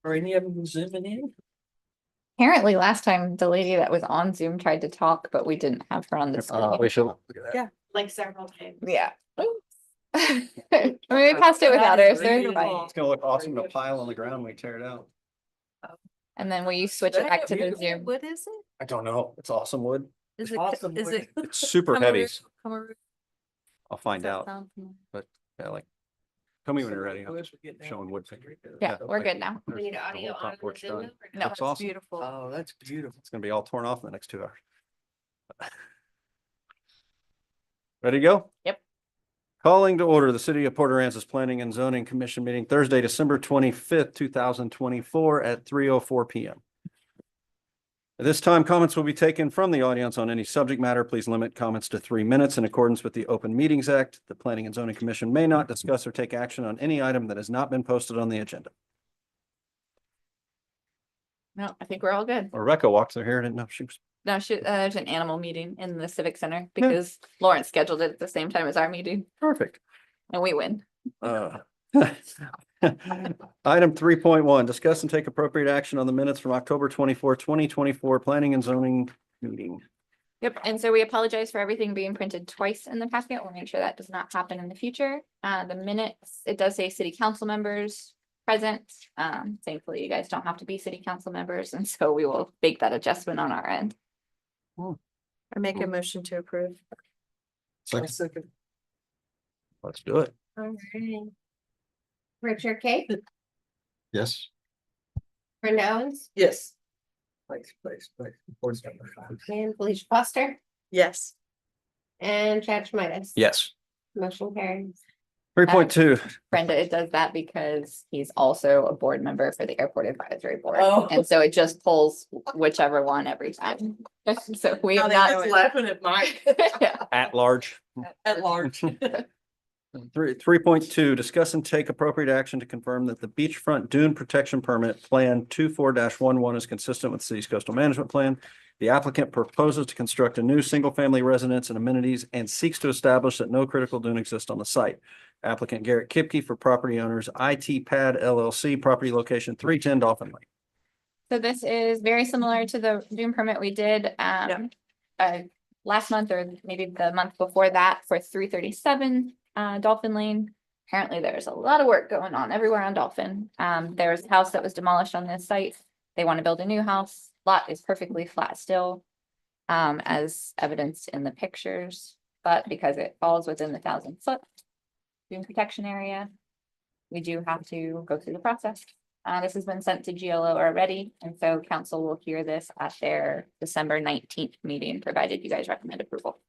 Are any of them zooming in? Apparently last time the lady that was on Zoom tried to talk, but we didn't have her on the screen. We should. Yeah. Like several times. Yeah. I mean, we passed it without her, so it's fine. It's gonna look awesome in a pile on the ground when we tear it out. And then will you switch it back to the Zoom? What is it? I don't know. It's awesome wood. Is Awesome is wood. it? It's super heavy. Kamaru? I'll find Does that out, sound familiar? but yeah, like. Tell me when you're ready. I'm just showing wood. Yeah, we're good now. There's We need the whole audio top on the porch Zoom done. now, or No. no? Looks awesome. Beautiful. Oh, that's beautiful. It's gonna be all torn off in the next 2 hours. Ready to go? Yep. Calling to order the City of Port Aransas Planning and Zoning Commission meeting Thursday, December 25th, 2024 at 3:04 PM. At this time, comments will be taken from the audience on any subject matter. Please limit comments to 3 minutes in accordance with the Open Meetings Act. The Planning and Zoning Commission may not discuss or take action on any item that has not been posted on the agenda. No, I think we're all good. Rebecca walked through here and didn't know she was. No, there's an animal meeting in the Civic Center because Lawrence scheduled it at the same time as our meeting Perfect. and we win. Item 3.1, discuss and take appropriate action on the minutes from October 24, 2024 Planning and Zoning meeting. Yep, and so we apologize for everything being printed twice in the packet. We'll make sure that does not happen in the future. The minutes, it does say city council members present. Thankfully, you guys don't have to be city council members, and so we will make that adjustment on our end. I make a motion to approve. Second. Let's do it. Alright. Richard Kate, Yes. Brenda Owens, Yes. and Felicia Foster, Yes. and Chad Schmidt. Yes. Motion carries. 3.2, Brenda, it does that because he's also a board member for the Airport Advisory Board. Oh. And so it just pulls whichever one every time. So we have Now they not. know laughing at Mike Yeah. at large. at large. 3.2, discuss and take appropriate action to confirm that the beachfront dune protection permit plan 24-11 is consistent with the city's coastal management plan. The applicant proposes to construct a new single-family residence and amenities and seeks to establish that no critical dune exists on the site. Applicant Garrett Kipke for property owners IT Pad LLC, property location 310 Dolphin Lake. So this is very similar to the dune permit we did last month or maybe the month before that for 337 Dolphin Lane. Apparently there's a lot of work going on everywhere on Dolphin. There's a house that was demolished on this site. They want to build a new house. Lot is perfectly flat still, as evidenced in the pictures, but because it falls within the 1,000-foot dune protection area, we do have to go through the process. This has been sent to GLO already, and so council will hear this at their December 19th meeting, provided you guys recommend approval.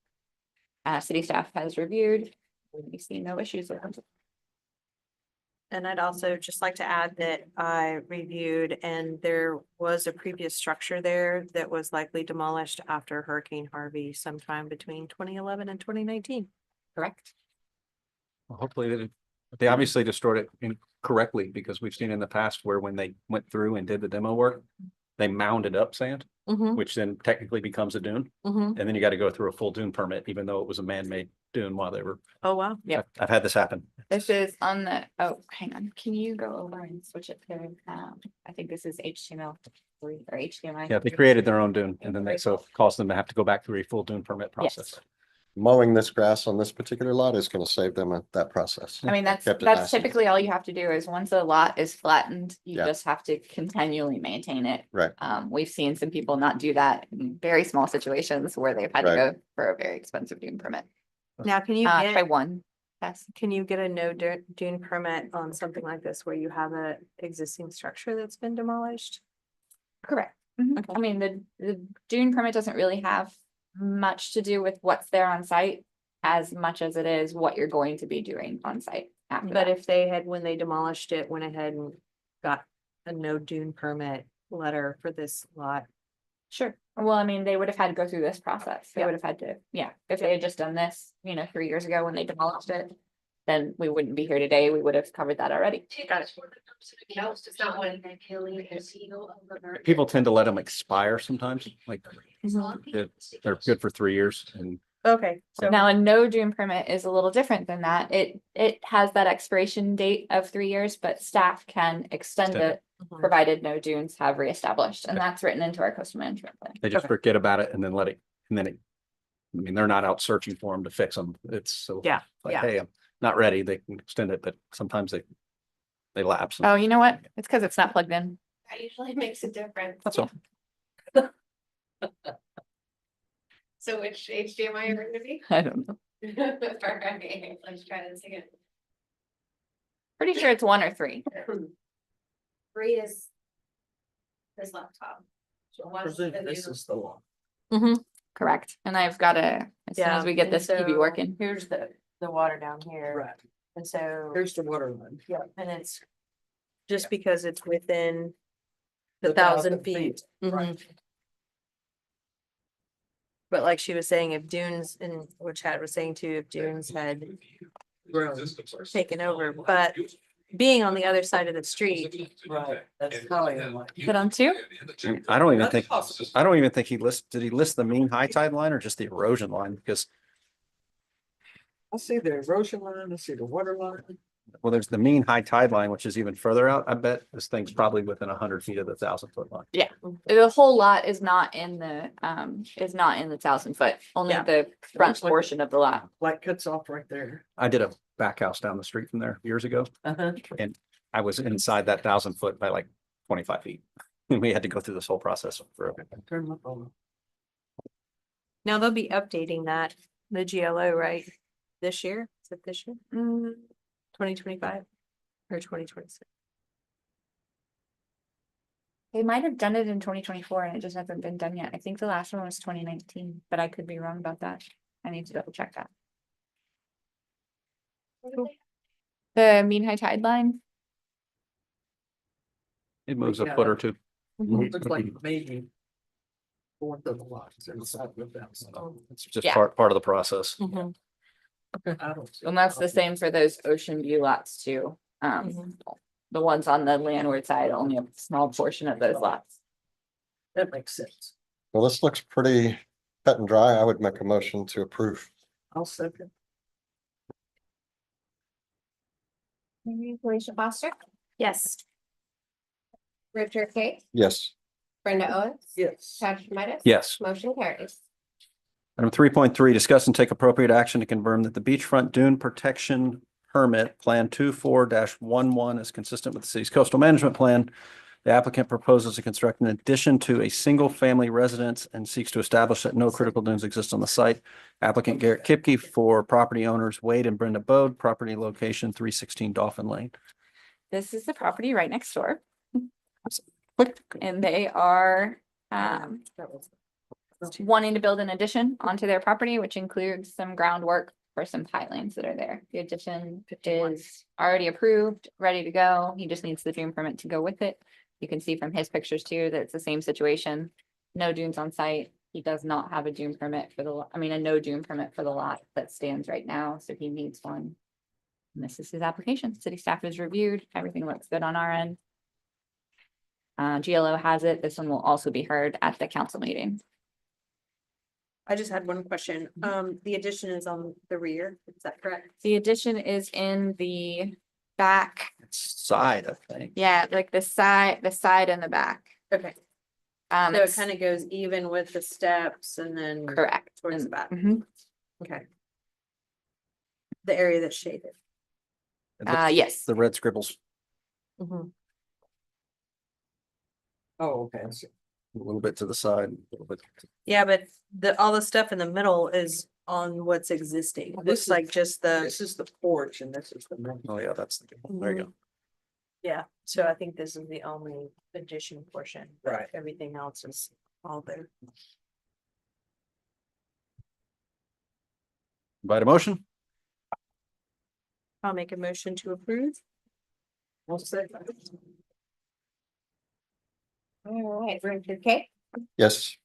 City staff has reviewed. We see no issues with them. And I'd also just like to add that I reviewed and there was a previous structure there that was likely demolished after Hurricane Harvey sometime between 2011 and 2019. Correct? Well, hopefully they obviously destroyed it incorrectly because we've seen in the past where when they went through and did the demo work, they mounded up sand, which then technically becomes a dune. And then you got to go through a full dune permit, even though it was a man-made dune while they were. Oh, wow. Yeah. I've had this happen. This is on the, oh, hang on, can you go over and switch it to, I think this is HTML3 or HTML. Yeah, they created their own dune and then they so caused them to have to go back through a full dune permit process. Yes. Mowing this grass on this particular lot is gonna save them that process. I mean, that's Kept it nice. typically all you have to do is once a lot is flattened, you Yeah. just have to continually maintain it. Right. We've seen some people not do that in very small situations where they've had to Right. go for a very expensive dune permit. Now, can you Try get, one. Yes. can you get a no dune permit on something like this where you have a existing structure that's been demolished? Correct. I mean, the dune permit doesn't really have much to do with what's there on site as much as it is what you're going to be doing on site after But that. if they had, when they demolished it, went ahead and got a no dune permit letter for this lot. Sure. Well, I mean, they would have had to go through this process. They Yeah. would have had to, yeah, if they had just done this, 3 years ago when they demolished it, then we wouldn't be here today. We would have covered that already. Got it. It's not one. People tend to let them expire sometimes, like they're good for 3 years and Okay, so. Now, a no dune permit is a little different than that. It has that expiration date of 3 years, but staff can extend Extend it Mhm. provided no dunes have reestablished, and that's written into our coastal management plan. They just forget about it and then let it, and then it, I mean, they're not out searching for them to fix them. It's so. Yeah, Like, yeah. hey, I'm not ready. They can extend it, but sometimes they lapse. Oh, you know what? It's because it's not plugged in. That usually makes a difference. That's all. So which HDMI are we gonna be? I don't know. Alright, let's try this again. Pretty sure it's 1 or 3. 3 is this laptop. So one's the new- the one. Mhm. Correct. And I've got to, as soon Yeah, as we get and this TV so working. Here's the water down here. Right, And so, here's the water line. yeah, and it's just because it's within the 1,000 feet. Right. Mhm. But like she was saying, if Dunes, and what Chad was saying too, if Dunes had taken over, but being on the other side of the street. Right, that's how I am. Is it on 2? I don't even That's think, possible. I don't even think did he list the mean high tide line or just the erosion line? Because, I see the erosion line, I see the water line. well, there's the mean high tide line, which is even further out. I bet this thing's probably within 100 feet of the 1,000-foot line. The whole lot is not in the 1,000 foot, only Yeah. the front looks like- portion of the lot. Like cuts off right there. I did a back house down the street from there years ago. Uh-huh. I was inside that 1,000-foot by like 25 feet. And we had to go through this whole process for, Turn my phone. Now they'll be updating that, the GLO, right? This year? Is it this year? 2025 or 2026? They might have done it in 2024 and it just hasn't been done yet. I think the last one was 2019, but I could be wrong about that. I need to double check that. The mean high tide line. it moves a foot or two. Looks like maybe. Fourth of the lots inside of that. It's just Yeah. part of the process. Mhm. I don't see. And that's the same for those ocean view lots too. The ones on the landward side, only a small portion of those lots. That makes sense. Well, this looks pretty cut and dry. I would make a motion to approve. I'll second. Felicia Foster, Yes. Richard Kate, Yes, Brenda Owens. Yes. Chad Schmidt. Yes. Motion carries. Item 3.3, discuss and take appropriate action to confirm that the beachfront dune protection permit Plan 24-11 is consistent with the city's coastal management plan. The applicant proposes to construct an addition to a single-family residence and seeks to establish that no critical dunes exist on the site. Applicant Garrett Kipke for property owners Wade and Brenda Bode, property location 316 Dolphin Lane. This is the property right next door. And they are wanting to build an addition onto their property, which includes some groundwork for some pilings that are there. The addition 51. is already approved, ready to go. He just needs the dune permit to go with it. You can see from his pictures too, that it's the same situation. No dunes on site. He does not have a dune permit for a no dune permit for the lot that stands right now, so he needs one. And this is his application. City staff has reviewed. Everything looks good on our end. GLO has it. This one will also be heard at the council meeting. I just had one question. The addition is on the rear, is that correct? The addition is in the back. Side, I think. Yeah, like the side and the back. Okay, so it It's kind of goes even with the steps and then correct. towards the back. Mhm. Okay. The area that's shaded. Yes. The red scribbles, Mhm. Oh, okay. I see. a little bit to the side, a little bit. Yeah, but all the stuff in the middle is on what's existing. Well, Looks this is- like just the, This is the porch and this is the main. Oh, yeah, that's, there you go. yeah, so I think this is the only addition portion. Right. Everything else is all there. Invite a motion? I'll make a motion to approve. I'll say. All right, Richard Kate, yes,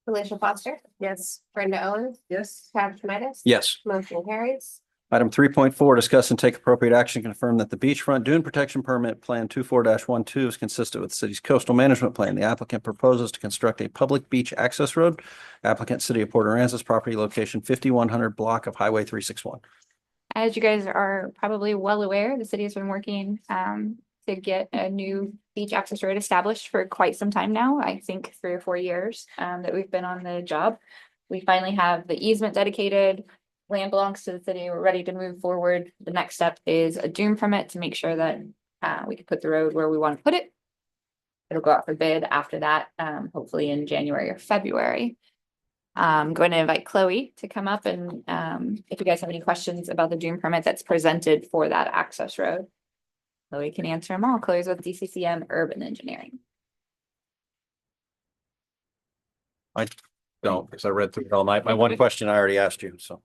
Felicia Foster, Yes. Brenda Owens, Yes. Chad Schmidt. Yes. Motion carries. Item 3.4, discuss and take appropriate action, confirm that the beachfront dune protection permit plan 24-12 is consistent with the city's coastal management plan. The applicant proposes to construct a public beach access road. Applicant, City of Port Aransas, property location 5100 block of Highway 361. As you guys are probably well aware, the city has been working to get a new beach access road established for quite some time now. I think 3 or 4 years that we've been on the job. We finally have the easement dedicated. Land belongs to the city. We're ready to move forward. The next step is a dune permit to make sure that we can put the road where we want to put it. It'll go out for bid after that, hopefully in January or February. I'm going to invite Chloe to come up and if you guys have any questions about the dune permit that's presented for that access road, Chloe can answer them all. Chloe's with DCCM Urban Engineering. Don't, because I read through it all night. My one question I already asked you, so.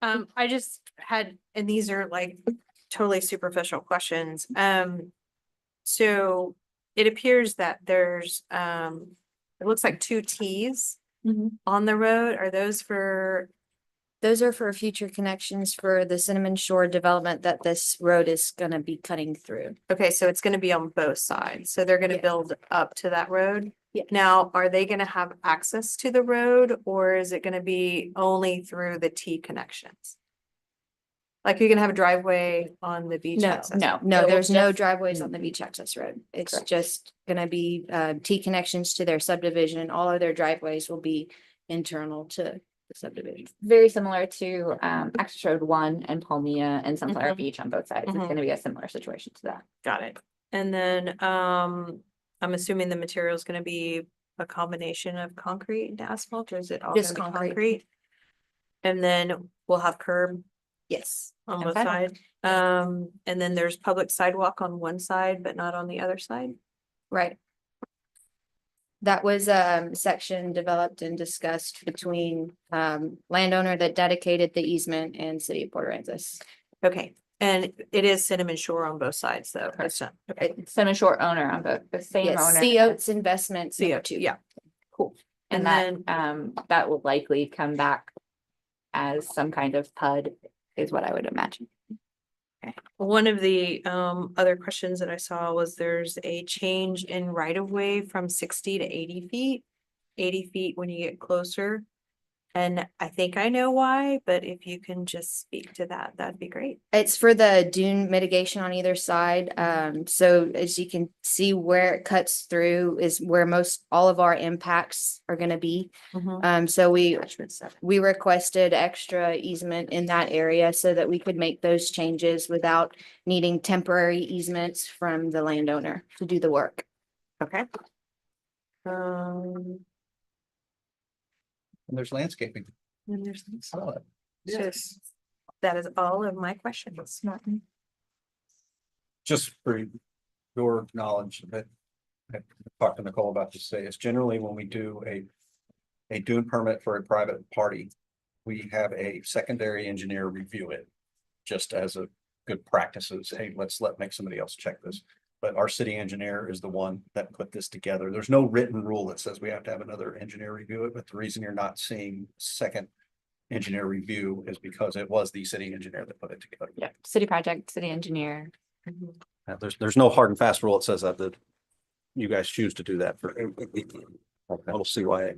I just had, and these are like totally superficial questions. So it appears that there's, it looks like 2 Ts on the road. Are those for, Those are for future connections for the Cinnamon Shore development that this road is gonna be cutting through. okay, so it's gonna be on both sides. So they're gonna Yeah. build up to that road? Yeah. Now, are they gonna have access to the road or is it gonna be only through the T connections? Like you're gonna have a driveway on the beach No, access? No. No, It will there's no just- driveways on the beach access road. It's Correct. just gonna be T connections to their subdivision. All of their driveways will be internal to the subdivision. Very similar to access road 1 and Palmia and Sunflower Mhm. Beach on both sides. It's Mhm. gonna be a similar situation to that. Got it. And then, I'm assuming the material is gonna be a combination of concrete and asphalt, or is it all Just gonna be concrete. concrete? And then we'll have curb Yes. on And both sidewalk. sides. And then there's public sidewalk on one side, but not on the other side. Right. That was section developed and discussed between landowner that dedicated the easement and City of Port Aransas. Okay, and it is Cinnamon Shore on both sides, though. It's not, okay. It's Cinnamon Shore owner on both, the same Yes, owner. C Oats Investments number CO2, 2. yeah, cool. And that will likely come back as some kind of PUD is what I would imagine. One of the other questions that I saw was there's a change in right of way from 60 to 80 feet. 80 feet when you get closer. And I think I know why, but if you can just speak to that, that'd be great. It's for the dune mitigation on either side. So as you can see where it cuts through is where most all of our impacts are gonna be. So we requested extra easement in that area so that we could make those changes without needing temporary easements from the landowner to do the work. Okay. Um, And there's landscaping. and there's, Oh, just, that is all of my questions. just for your knowledge, that I talked to Nicole about this today, is generally when we do a dune permit for a private party, we have a secondary engineer review it, just as a good practices. Hey, make somebody else check this. But our city engineer is the one that put this together. There's no written rule that says we have to have another engineer review it, but the reason you're not seeing second engineer review is because it was the city engineer that put it together. Yeah, city project, city engineer. There's no hard and fast rule that says that you guys choose to do that for little CYA.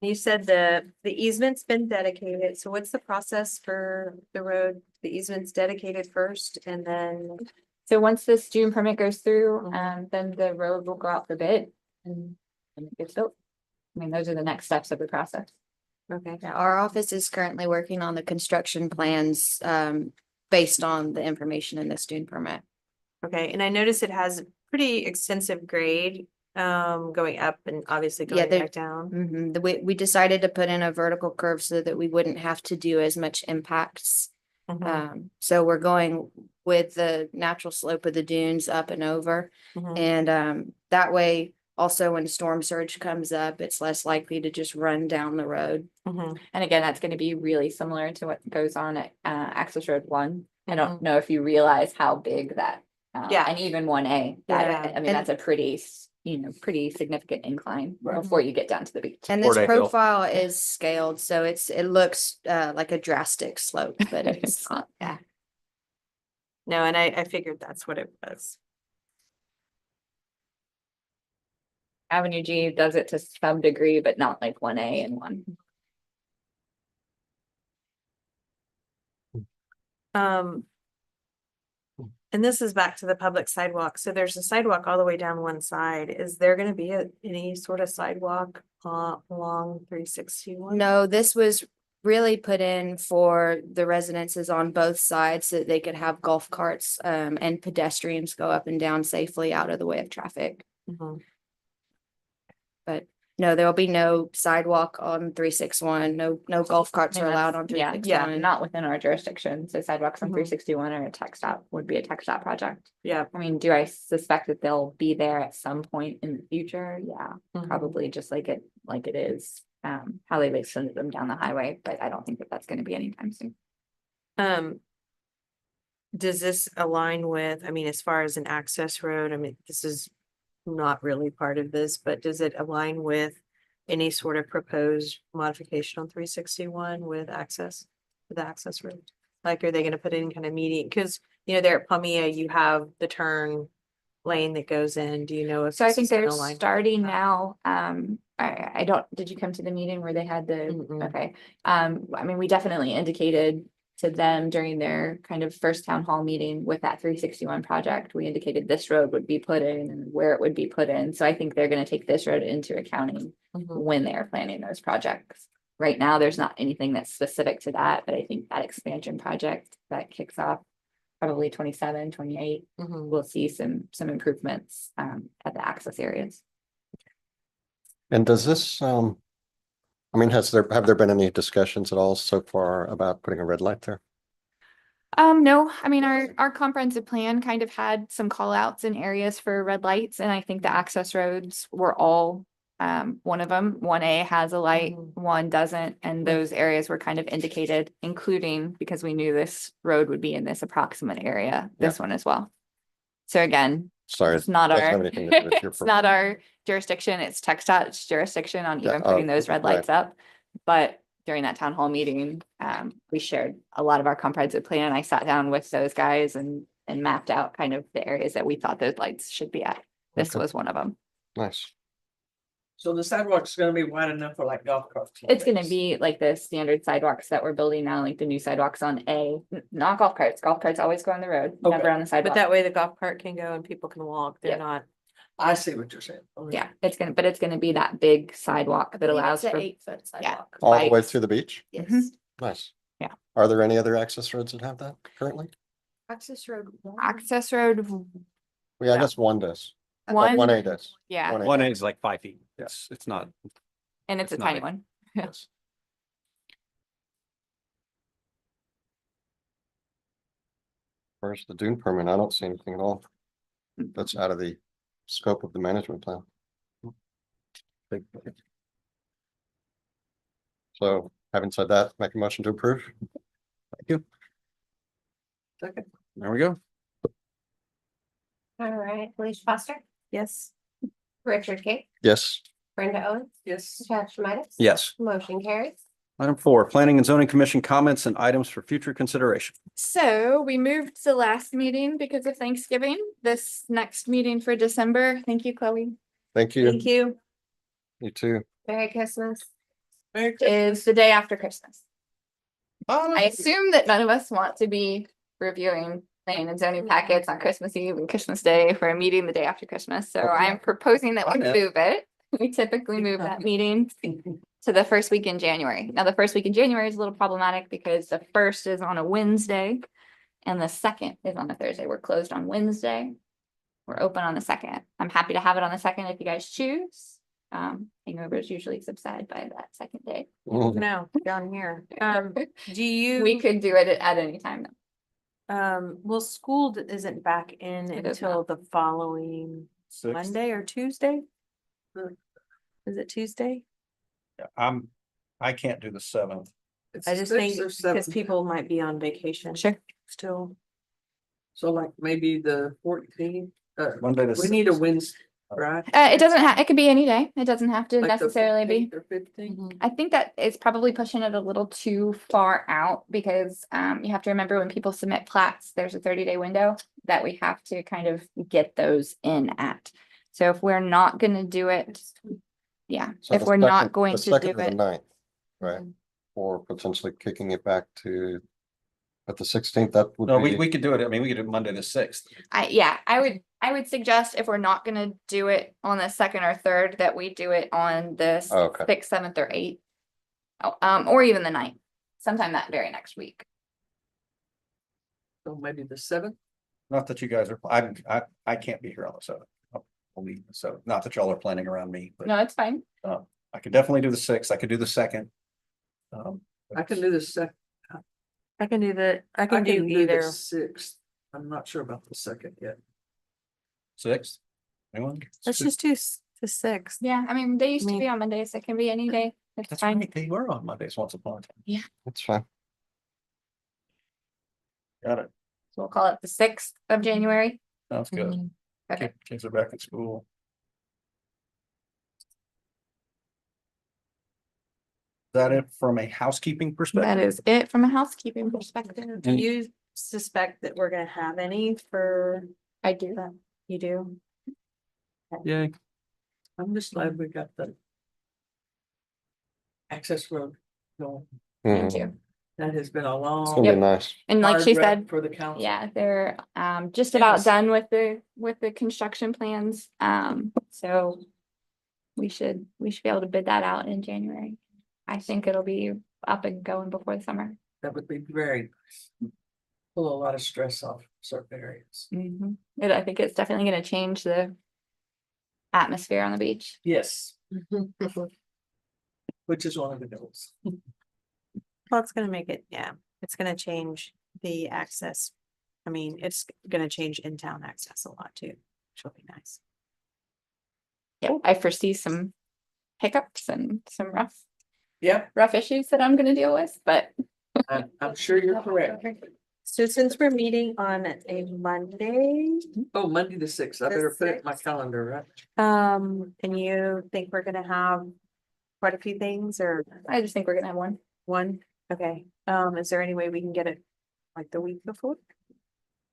You said the easement's been dedicated, so what's the process for the road? The easement's dedicated first and then, So once this dune permit goes through, Mhm. then the road will go out for bid and it gets built. I mean, those are the next steps of the process. okay, Yeah, our office is currently working on the construction plans based on the information in this dune permit. okay, and I noticed it has pretty extensive grade going up and obviously Yeah, going back down. We decided to put in a vertical curve so that we wouldn't have to do as much impacts. Mhm, So we're going with the natural slope of the dunes up and over. mhm, And that way, also when storm surge comes up, it's less likely to just run down the road. mhm. And again, that's gonna be really similar to what goes on at Access Road 1. I Mhm. don't know if you realize how big that, Yeah. and even 1A, Yeah. that, I mean, And- that's a pretty pretty significant incline Right. before you get down to the beach. And this Fort Hill. profile is scaled, so it looks like a drastic slope, but it's not. Yeah. No, and I figured that's what it was. Avenue G does it to some degree, but not like 1A and 1. And this is back to the public sidewalk. So there's a sidewalk all the way down one side. Is there gonna be any sort of sidewalk along 361? No, this was really put in for the residences on both sides so that they could have golf carts and pedestrians go up and down safely out of the way of traffic. Mhm. But no, there will be no sidewalk on 361. No golf carts are allowed on Yeah, 361. not within our jurisdiction. So sidewalks on Mhm. 361 are a tech stop, would be a tech stop project. Yeah. I mean, do I suspect that they'll be there at some point in the future? Yeah, Mhm. probably just like it is. How they extended them down the highway, but I don't think that that's gonna be anytime soon. Does this align with, I mean, as far as an access road, I mean, this is not really part of this, but does it align with any sort of proposed modification on 361 with access, with the access road? Like, are they gonna put in kind of median, because, there at Palmia, you have the turn lane that goes in, do you know if? So I this think is gonna they're align with starting that? now, I don't, did you come to the meeting where they had the, Mm-mm. okay. I mean, we definitely indicated to them during their kind of first town hall meeting with that 361 project, we indicated this road would be put in and where it would be put in. So I think they're gonna take this road into accounting Mhm. when they're planning those projects. Right now, there's not anything that's specific to that, but I think that expansion project that kicks off probably 27, 28, Mhm. we'll see some improvements at the access areas. And does this, I mean, have there been any discussions at all so far about putting a red light there? No, I mean, our comprehensive plan kind of had some call outs in areas for red lights, and I think the access roads were all one of them. 1A has a light, Mhm. 1 doesn't, and those areas were kind of indicated, including because we knew this road would be in this approximate area, this one as well. So again, Sorry. it's not doesn't our, have anything to do with your it's not our jurisdiction, it's TxDOT's jurisdiction on Yeah, even putting those red right. lights up. But during that town hall meeting, we shared a lot of our comprehensive plan. I sat down with those guys and mapped out kind of the areas that we thought those lights should be at. This Okay. was one of them. Nice. So the sidewalk's gonna be wide enough for like golf carts. and It's gonna things. be like the standard sidewalks that we're building now, like the new sidewalks on not golf carts. Golf carts always go on the road, never Okay. on the But sidewalk. that way the golf cart can go and people can walk, they're Yeah. not. I see what you're saying. Okay. Yeah, it's gonna be that big sidewalk that allows for, 8-foot sidewalk. All the way Bikes. through the beach? Yes. Mhm. Nice. Yeah. Are there any other access roads that have that currently? Access road. access road Well, yeah, I Yeah. guess one does. one. 1A does. Yeah, 1A. 1A is like 5 feet. It's not. and it's a it's not tiny a- one. Yes. Where's the dune permit? I don't see anything at all. That's out of the scope of the management plan. So having said that, make a motion to approve. Thank you. Second. There we go. All right, Felicia Foster, Yes. Richard King, Yes. Brenda Owens, Yes. Chad Schmidt. Yes. Motion carries. Item 4, Planning and Zoning Commission comments and items for future consideration. So we moved the last meeting because of Thanksgiving, this next meeting for December. Thank you, Chloe. Thank you. Thank you. You too. Merry Christmas. Is the day after Christmas. Oh, I assume that none of us want to be reviewing planning and zoning packets on Christmas Eve and Christmas Day for a meeting the day after Christmas. So I'm proposing that we Yeah. move it. We typically move that meeting to the first week in January. Now, the first week in January is a little problematic because the first is on a Wednesday and the second is on a Thursday. We're closed on Wednesday. We're open on the second. I'm happy to have it on the second if you guys choose. Hangovers usually subside by that second day. Mhm. No, down here. Do We you, could do it at any time. well, school isn't back in It is until the following Monday or Tuesday? Is it Tuesday? I can't do the 7th. It's I just six think or because seven. people might be on vacation. Sure. Still. So like maybe the 14th, Monday the we need a 6th. Wednesday. right? It doesn't have, it could be any day. It doesn't have to Like the necessarily be. 15th or 15th? I think that it's probably pushing it a little too far out because you have to remember when people submit plats, there's a 30-day window that we have to kind of get those in at. So if we're not gonna do it, yeah, So if the we're not second- going the to second do or the it. 9th, right? Or potentially kicking it back to, at the 16th, that would No, be. we could do it. I mean, we could do Monday the 6th. I would suggest if we're not gonna do it on the second or third, that we do it on the Okay. 6th, 7th, or 8th. Or even the 9th, sometime that very next week. So maybe the 7th? Not that you guys are, I can't be here on the 7th. I'll leave, so not that y'all are planning around me, but No, it's fine. I could definitely do the 6th. I could do the 2nd. I can do the second. I can do the, I I can do the either. 6th. I'm not sure about the second yet. 6th? Anyone? Let's just do the 6th. Yeah, I mean, they used to Me- be on Mondays. It can be any day. It's That's fine. right. They were on Mondays once upon a time. That's fine. Got it. So we'll call it the 6th of January. Sounds good. Okay. Kids are back in school. Is that it from a housekeeping perspective? That is it from a housekeeping perspective. Do you suspect that we're gonna have any for I do. that? You do? Yay. I'm just glad we got the access road going. Me Mhm. too. That has been a It's long. gonna be nice. And like hard she rep said, For the council. yeah, they're just about Yes. done with the construction plans. So we should be able to bid that out in January. I think it'll be up and going before the summer. That would be very nice. Pull a lot of stress off certain areas. I think it's definitely gonna change the atmosphere on the beach. Yes. Which is one of the goals. Well, it's gonna make it, yeah, it's gonna change the access. I mean, it's gonna change in-town access a lot too, which will be nice. Yeah, I foresee some hiccups and some Yep, rough issues that I'm gonna deal with, but. I'm sure you're correct. So since we're meeting on a Monday, Oh, Monday the 6th. I The better put it in my 6th. calendar, right? and you think we're gonna have quite a few things or I just think we're gonna have one. one? Okay, is there any way we can get it like the week before?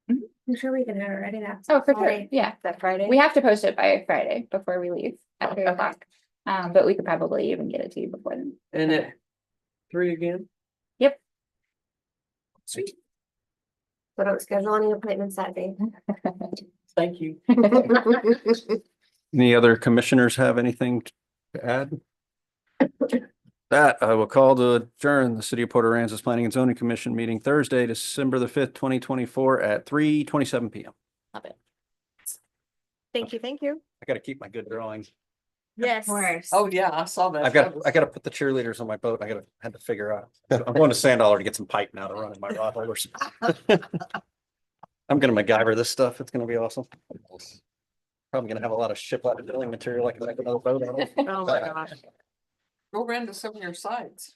I'm sure we can have it ready that. Oh, for sure, yeah. That Friday? We have to post it by Friday before we leave at 3 o'clock. But we could probably even get it to you before then. And at 3 again? Yep. Sweet. So don't schedule any appointments that day. Thank you. Any other commissioners have anything to add? That I will call to adjourn the City of Port Aransas Planning and Zoning Commission meeting Thursday, December the 5th, 2024 at 3:27 PM. Love it. Thank you, thank you. I gotta keep my good drawings. Yes. Oh, yeah, I saw that. I gotta put the cheerleaders on my boat. Had to figure out. I'm going to Sand Dollar to get some pipe now to run in my rod holders. I'm gonna MacGyver this stuff. It's gonna be awesome. Probably gonna have a lot of ship out of building material like another boat. Oh my gosh. Go around to some of your sites.